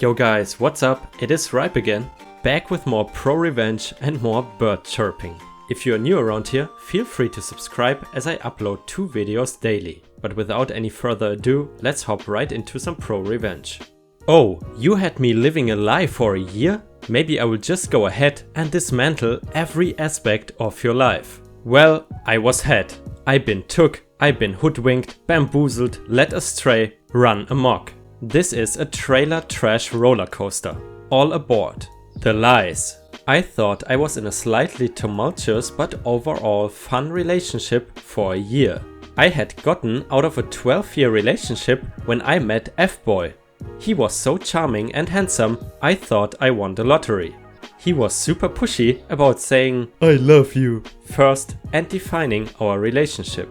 Yo guys, what's up? It is Ripe again, back with more ProRevenge and more bird chirping. If you are new around here, feel free to subscribe as I upload 2 videos daily. But without any further ado, let's hop right into some ProRevenge. Oh, you had me living a lie for a year? Maybe I will just go ahead and dismantle every aspect of your life. Well, I was had. I been took, I been hoodwinked, bamboozled, led astray, run amok. This is a trailer trash roller coaster. All aboard. The lies. I thought I was in a slightly tumultuous but overall fun relationship for a year. I had gotten out of a 12-year relationship when I met F-Boy. He was so charming and handsome, I thought I won the lottery. He was super pushy about saying "I love you" first and defining our relationship.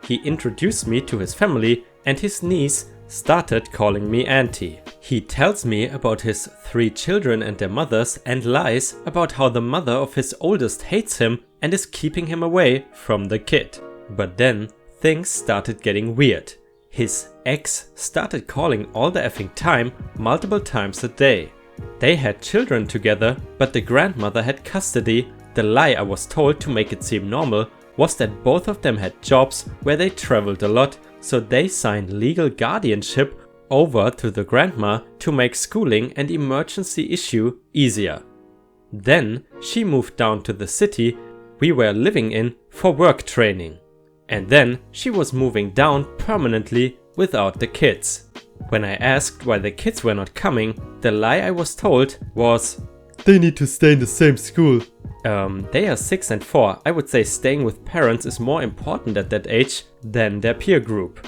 He introduced me to his family and his niece started calling me auntie. He tells me about his 3 children and their mothers and lies about how the mother of his oldest hates him and is keeping him away from the kid. But then things started getting weird. His ex started calling all the effing time, multiple times a day. They had children together, but the grandmother had custody. The lie I was told to make it seem normal was that both of them had jobs where they traveled a lot, so they signed legal guardianship over to the grandma to make schooling and emergency issue easier. Then she moved down to the city we were living in for work training. And then she was moving down permanently without the kids. When I asked why the kids were not coming, the lie I was told was, "They need to stay in the same school." They are 6 and 4. I would say staying with parents is more important at that age than their peer group.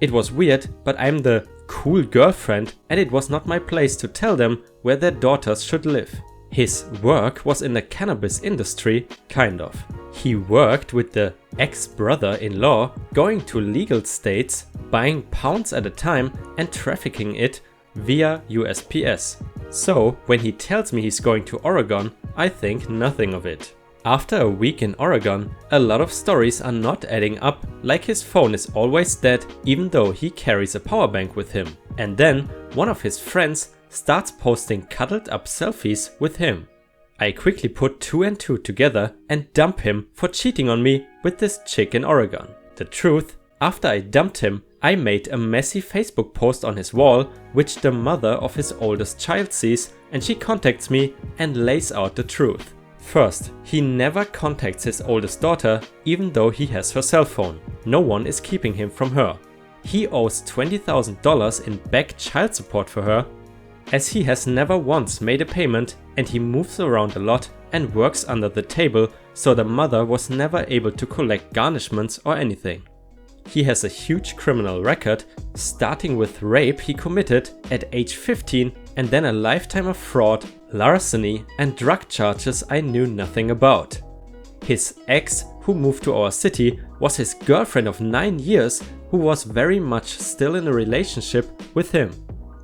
It was weird, but I'm the cool girlfriend and it was not my place to tell them where their daughters should live. His work was in the cannabis industry, kind of. He worked with the ex-brother-in-law, going to legal states, buying pounds at a time and trafficking it via USPS. So when he tells me he's going to Oregon, I think nothing of it. After a week in Oregon, a lot of stories are not adding up, like his phone is always dead even though he carries a power bank with him. And then one of his friends starts posting cuddled up selfies with him. I quickly put 2 and 2 together and dump him for cheating on me with this chick in Oregon. The truth, after I dumped him, I made a messy Facebook post on his wall, which the mother of his oldest child sees, and she contacts me and lays out the truth. First, he never contacts his oldest daughter, even though he has her cell phone. No one is keeping him from her. He owes $20,000 in back child support for her, as he has never once made a payment, and he moves around a lot and works under the table, so the mother was never able to collect garnishments or anything. He has a huge criminal record, starting with rape he committed at age 15 and then a lifetime of fraud, larceny and drug charges I knew nothing about. His ex, who moved to our city, was his girlfriend of 9 years who was very much still in a relationship with him.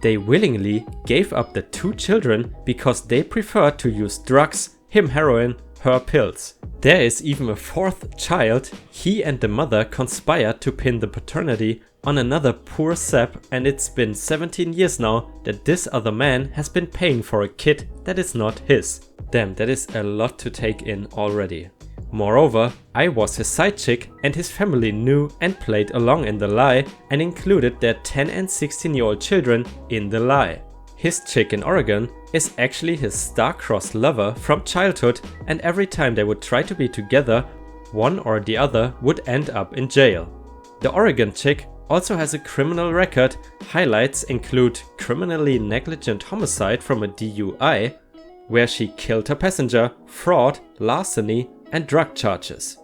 They willingly gave up the 2 children because they preferred to use drugs, him heroin, her pills. There is even a 4th child. He and the mother conspired to pin the paternity on another poor sap, and it's been 17 years now that this other man has been paying for a kid that is not his. Damn, that is a lot to take in already. Moreover, I was his side chick and his family knew and played along in the lie and included their 10 and 16-year-old children in the lie. His chick in Oregon is actually his star-crossed lover from childhood, and every time they would try to be together, one or the other would end up in jail. The Oregon chick also has a criminal record. Highlights include criminally negligent homicide from a DUI, where she killed her passenger, fraud, larceny, and drug charges.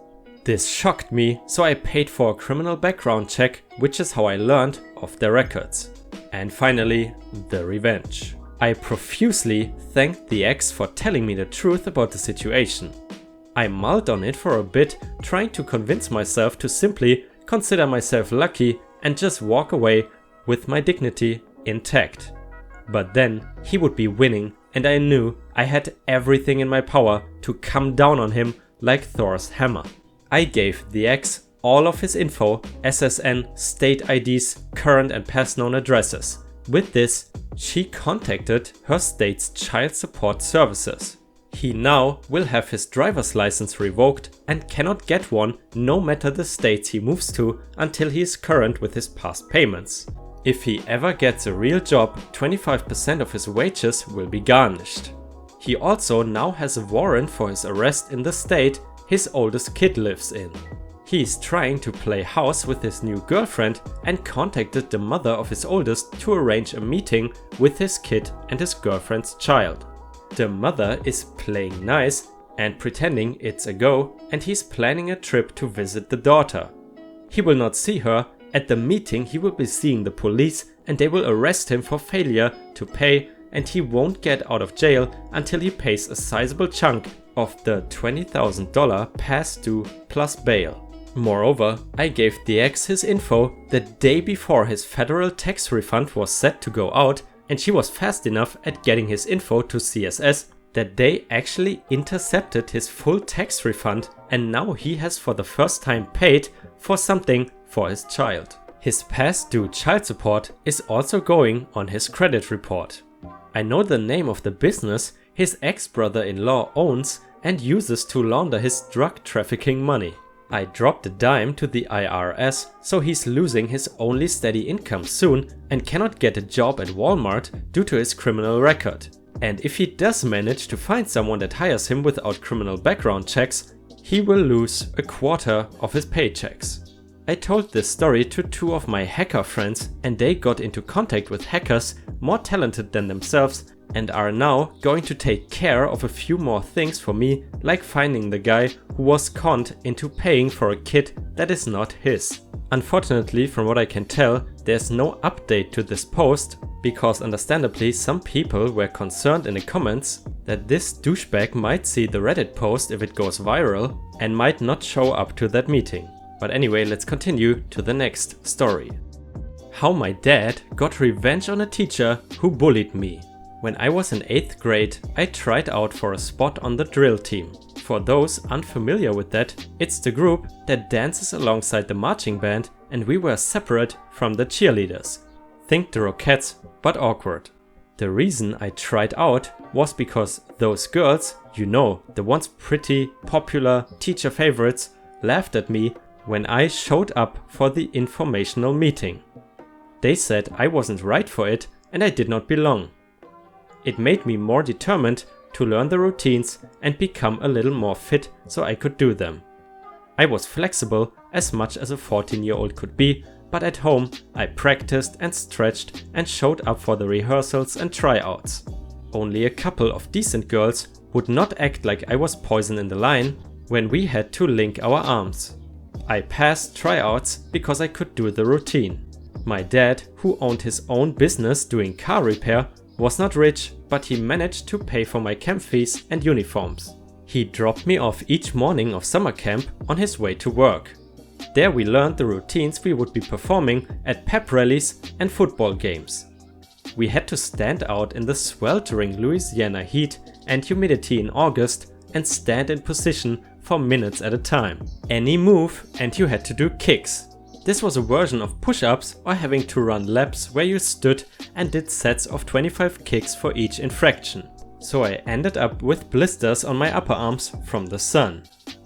This shocked me, so I paid for a criminal background check, which is how I learned of their records. And finally, the revenge. I profusely thanked the ex for telling me the truth about the situation. I mulled on it for a bit, trying to convince myself to simply consider myself lucky and just walk away with my dignity intact. But then he would be winning, and I knew I had everything in my power to come down on him like Thor's hammer. I gave the ex all of his info, SSN, state IDs, current and past known addresses. With this, she contacted her state's child support services. He now will have his driver's license revoked and cannot get one no matter the states he moves to until he is current with his past payments. If he ever gets a real job, 25% of his wages will be garnished. He also now has a warrant for his arrest in the state his oldest kid lives in. He is trying to play house with his new girlfriend and contacted the mother of his oldest to arrange a meeting with his kid and his girlfriend's child. The mother is playing nice and pretending it's a go, and he's planning a trip to visit the daughter. He will not see her. At the meeting he will be seeing the police and they will arrest him for failure to pay, and he won't get out of jail until he pays a sizable chunk of the $20,000 past due plus bail. Moreover, I gave the ex his info the day before his federal tax refund was set to go out, and she was fast enough at getting his info to CSS that they actually intercepted his full tax refund, and now he has for the first time paid for something for his child. His past due child support is also going on his credit report. I know the name of the business his ex-brother-in-law owns and uses to launder his drug trafficking money. I dropped a dime to the IRS, so he's losing his only steady income soon and cannot get a job at Walmart due to his criminal record. And if he does manage to find someone that hires him without criminal background checks, he will lose a quarter of his paychecks. I told this story to two of my hacker friends, and they got into contact with hackers more talented than themselves and are now going to take care of a few more things for me, like finding the guy who was conned into paying for a kit that is not his. Unfortunately, from what I can tell, there's no update to this post, because understandably some people were concerned in the comments that this douchebag might see the Reddit post if it goes viral and might not show up to that meeting. But anyway, let's continue to the next story. How my dad got revenge on a teacher who bullied me. When I was in 8th grade, I tried out for a spot on the drill team. For those unfamiliar with that, it's the group that dances alongside the marching band, and we were separate from the cheerleaders. Think the Rockettes, but awkward. The reason I tried out was because those girls, you know, the once pretty, popular teacher favorites, laughed at me when I showed up for the informational meeting. They said I wasn't right for it and I did not belong. It made me more determined to learn the routines and become a little more fit so I could do them. I was flexible as much as a 14-year-old could be, but at home I practiced and stretched and showed up for the rehearsals and tryouts. Only a couple of decent girls would not act like I was poison in the line when we had to link our arms. I passed tryouts because I could do the routine. My dad, who owned his own business doing car repair, was not rich, but he managed to pay for my camp fees and uniforms. He dropped me off each morning of summer camp on his way to work. There we learned the routines we would be performing at pep rallies and football games. We had to stand out in the sweltering Louisiana heat and humidity in August and stand in position for minutes at a time. Any move and you had to do kicks. This was a version of push-ups or having to run laps where you stood and did sets of 25 kicks for each infraction. So I ended up with blisters on my upper arms from the sun.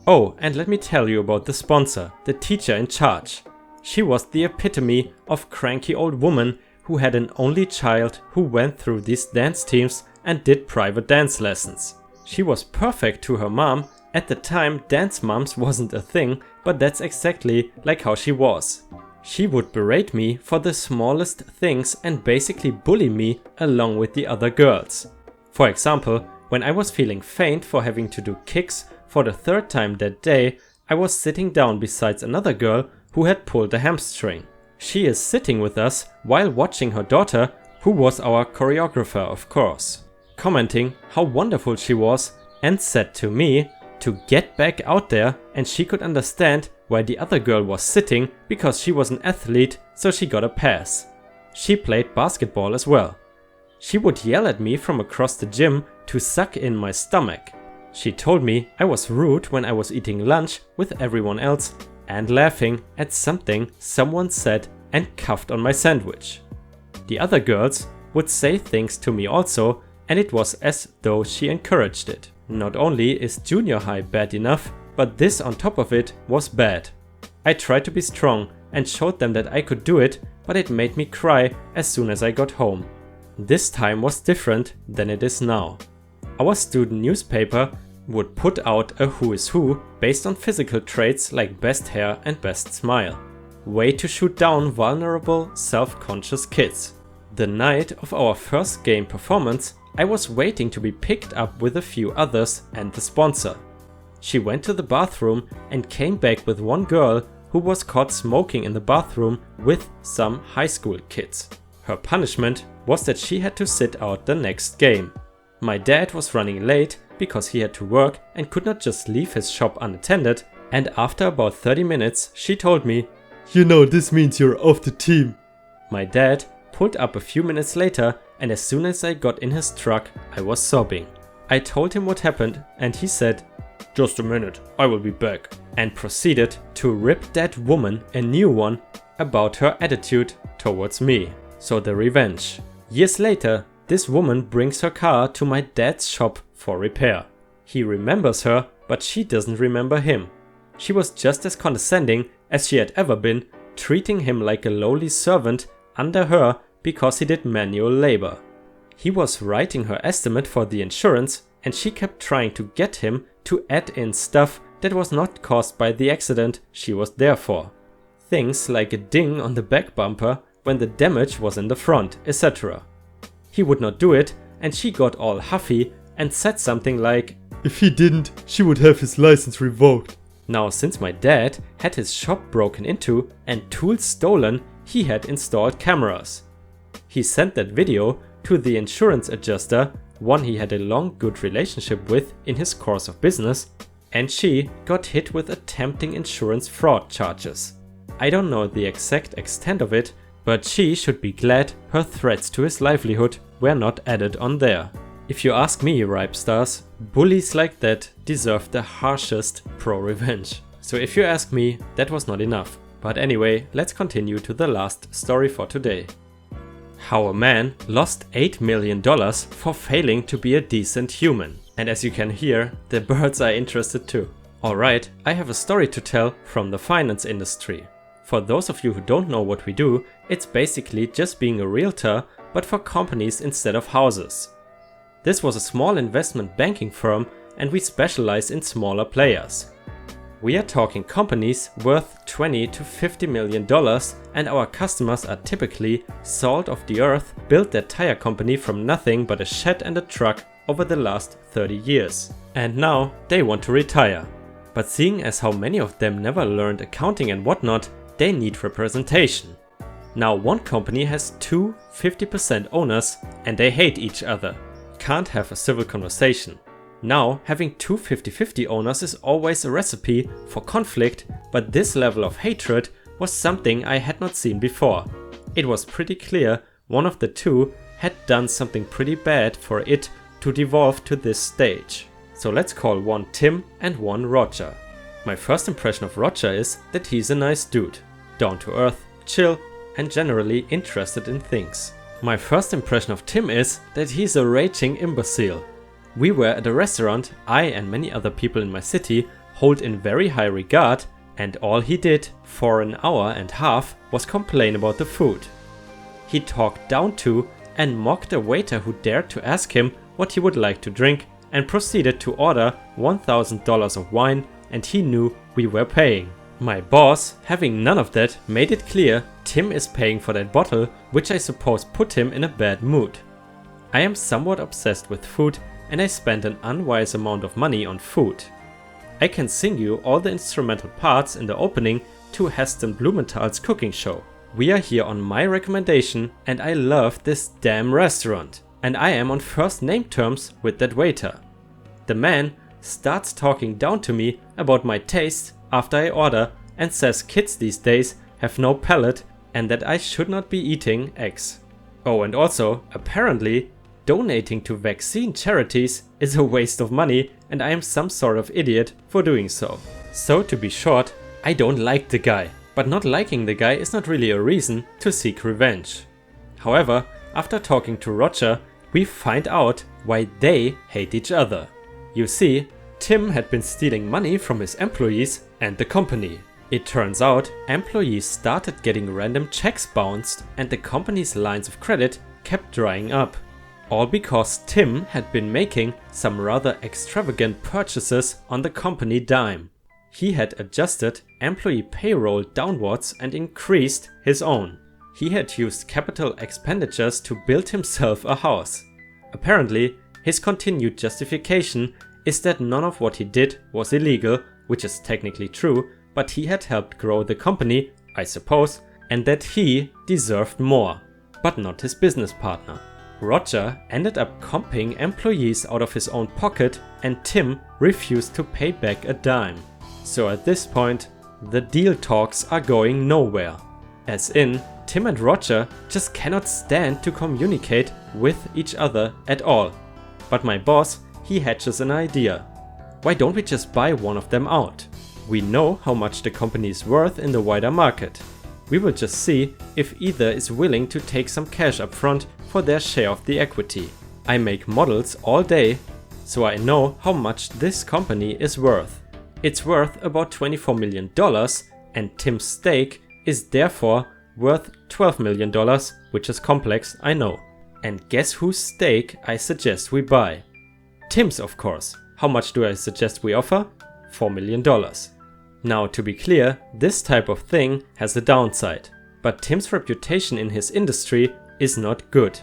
Oh, and let me tell you about the sponsor, the teacher in charge. She was the epitome of cranky old woman who had an only child who went through these dance teams and did private dance lessons. She was perfect to her mom. At the time, dance moms wasn't a thing, but that's exactly like how she was. She would berate me for the smallest things and basically bully me along with the other girls. For example, when I was feeling faint for having to do kicks for the 3rd time that day, I was sitting down beside another girl who had pulled a hamstring. She is sitting with us while watching her daughter, who was our choreographer of course, commenting how wonderful she was, and said to me to get back out there, and she could understand why the other girl was sitting because she was an athlete, so she got a pass. She played basketball as well. She would yell at me from across the gym to suck in my stomach. She told me I was rude when I was eating lunch with everyone else and laughing at something someone said and coughed on my sandwich. The other girls would say things to me also, and it was as though she encouraged it. Not only is junior high bad enough, but this on top of it was bad. I tried to be strong and showed them that I could do it, but it made me cry as soon as I got home. This time was different than it is now. Our student newspaper would put out a who is who based on physical traits like best hair and best smile. Way to shoot down vulnerable, self-conscious kids. The night of our first game performance, I was waiting to be picked up with a few others and the sponsor. She went to the bathroom and came back with one girl who was caught smoking in the bathroom with some high school kids. Her punishment was that she had to sit out the next game. My dad was running late because he had to work and could not just leave his shop unattended, and after about 30 minutes she told me, "You know, this means you're off the team." My dad pulled up a few minutes later, and as soon as I got in his truck I was sobbing. I told him what happened and he said, "Just a minute, I will be back," and proceeded to rip that woman a new one about her attitude towards me. So the revenge. Years later, this woman brings her car to my dad's shop for repair. He remembers her, but she doesn't remember him. She was just as condescending as she had ever been, treating him like a lowly servant under her because he did manual labor. He was writing her estimate for the insurance and she kept trying to get him to add in stuff that was not caused by the accident she was there for. Things like a ding on the back bumper when the damage was in the front, etc. He would not do it and she got all huffy and said something like, "If he didn't, she would have his license revoked." Now, since my dad had his shop broken into and tools stolen, he had installed cameras. He sent that video to the insurance adjuster, one he had a long good relationship with in his course of business, and she got hit with attempting insurance fraud charges. I don't know the exact extent of it, but she should be glad her threats to his livelihood were not added on there. If you ask me, Ripe Stars, bullies like that deserve the harshest pro-revenge. So if you ask me, that was not enough. But anyway, let's continue to the last story for today. How a man lost $8 million for failing to be a decent human. And as you can hear, the birds are interested too. Alright, I have a story to tell from the finance industry. For those of you who don't know what we do, it's basically just being a realtor, but for companies instead of houses. This was a small investment banking firm and we specialize in smaller players. We are talking companies worth $20 to $50 million, and our customers are typically salt of the earth, built their tire company from nothing but a shed and a truck over the last 30 years. And now they want to retire. But seeing as how many of them never learned accounting and whatnot, they need representation. Now one company has two 50% owners and they hate each other. Can't have a civil conversation. Now, having two 50-50 owners is always a recipe for conflict, but this level of hatred was something I had not seen before. It was pretty clear one of the two had done something pretty bad for it to devolve to this stage. So let's call one Tim and one Roger. My first impression of Roger is that he's a nice dude. Down to earth, chill, and generally interested in things. My first impression of Tim is that he's a raging imbecile. We were at a restaurant I and many other people in my city hold in very high regard, and all he did for an hour and a half was complain about the food. He talked down to and mocked a waiter who dared to ask him what he would like to drink and proceeded to order $1,000 of wine, and he knew we were paying. My boss, having none of that, made it clear Tim is paying for that bottle, which I suppose put him in a bad mood. I am somewhat obsessed with food and I spent an unwise amount of money on food. I can sing you all the instrumental parts in the opening to Heston Blumenthal's cooking show. We are here on my recommendation and I love this damn restaurant. And I am on first name terms with that waiter. The man starts talking down to me about my taste after I order and says kids these days have no palate and that I should not be eating eggs. Oh, and also, apparently, donating to vaccine charities is a waste of money and I am some sort of idiot for doing so. So to be short, I don't like the guy, but not liking the guy is not really a reason to seek revenge. However, after talking to Roger, we find out why they hate each other. You see, Tim had been stealing money from his employees and the company. It turns out employees started getting random checks bounced and the company's lines of credit kept drying up. All because Tim had been making some rather extravagant purchases on the company dime. He had adjusted employee payroll downwards and increased his own. He had used capital expenditures to build himself a house. Apparently, his continued justification is that none of what he did was illegal, which is technically true, but he had helped grow the company, I suppose, and that he deserved more, but not his business partner. Roger ended up comping employees out of his own pocket and Tim refused to pay back a dime. So at this point, the deal talks are going nowhere. As in, Tim and Roger just cannot stand to communicate with each other at all. But my boss, he hatches an idea. Why don't we just buy one of them out? We know how much the company is worth in the wider market. We will just see if either is willing to take some cash up front for their share of the equity. I make models all day, so I know how much this company is worth. It's worth about $24 million and Tim's stake is therefore worth $12 million, which is complex, I know. And guess whose stake I suggest we buy? Tim's, of course. How much do I suggest we offer? $4 million. Now, to be clear, this type of thing has a downside, but Tim's reputation in his industry is not good.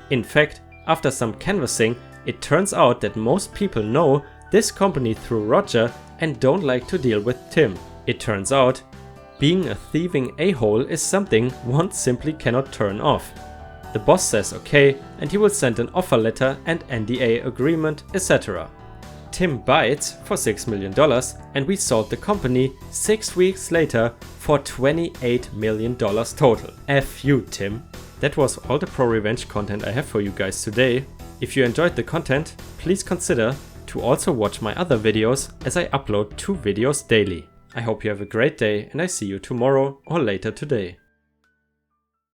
In fact, after some canvassing, it turns out that most people know this company through Roger and don't like to deal with Tim. It turns out, being a thieving a-hole is something one simply cannot turn off. The boss says okay, and he will send an offer letter and NDA agreement, etc. Tim bites for $6 million and we sold the company 6 weeks later for $28 million total. F you, Tim. That was all the ProRevenge content I have for you guys today. If you enjoyed the content, please consider to also watch my other videos as I upload 2 videos daily. I hope you have a great day and I see you tomorrow or later today.